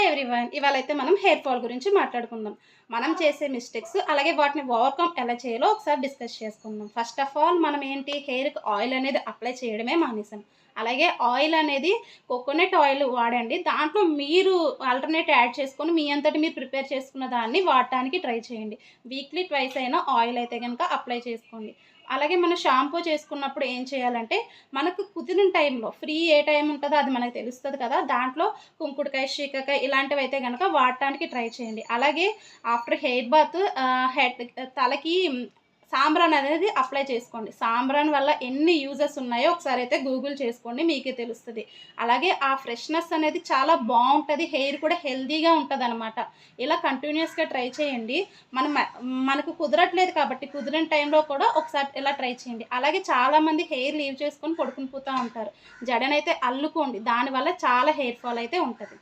Hi everyone, ఇవాళ అయితే మనం హెయిర్ ఫాల్ గురించి మాట్లాడుకుందాం. మనం చేసే మిస్టేక్స్ అలాగే వాటిని ఓవర్కమ్ ఎలా చేయాలో ఒకసారి డిస్కస్ చేసుకుందాం. ఫస్ట్ ఆఫ్ ఆల్ మనం ఏంటి, హెయిర్కి ఆయిల్ అనేది అప్లై చేయడమే మానేసాం. అలాగే ఆయిల్ అనేది కోకోనట్ ఆయిల్ వాడండి. దాంట్లో మీరు ఆల్టర్నేట్ యాడ్ చేసుకొని మీ అంతటి మీరు ప్రిపేర్ చేసుకున్న దాన్ని వాడటానికి ట్రై చేయండి. వీక్లీ ట్వైస్ అయినా ఆయిల్ అయితే కనుక అప్లై చేసుకోండి. అలాగే మనం షాంపూ చేసుకున్నప్పుడు ఏం చేయాలంటే, మనకు కుదిరిన టైంలో ఫ్రీ ఏ టైం ఉంటుందో అది మనకు తెలుస్తుంది కదా, దాంట్లో కుంకుడుకాయ, శీకాకాయ ఇలాంటివైతే గనక వాడటానికి ట్రై చేయండి. అలాగే ఆఫ్టర్ హెయిర్ బాత్ తలకి సాంబ్రాన్ అనేది అప్లై చేసుకోండి. సాంబ్రాన్ వల్ల ఎన్ని యూజెస్ ఉన్నాయో ఒకసారి అయితే గూగుల్ చేసుకోండి, మీకే తెలుస్తుంది. అలాగే ఆ ఫ్రెష్నెస్ అనేది చాలా బాగుంటుంది, హెయిర్ కూడా హెల్తీగా ఉంటుందన్నమాట. ఇలా కంటిన్యూస్గా ట్రై చేయండి. మనకు కుదరట్లేదు కాబట్టి కుదిరిన టైంలో కూడా ఒకసారి ఇలా ట్రై చేయండి. అలాగే చాలామంది హెయిర్ లీవ్ చేసుకొని పడుకుని పోతూ ఉంటారు. జడనైతే అల్లుకోండి, దానివల్ల చాలా హెయిర్ ఫాల్ అయితే ఉంటుంది.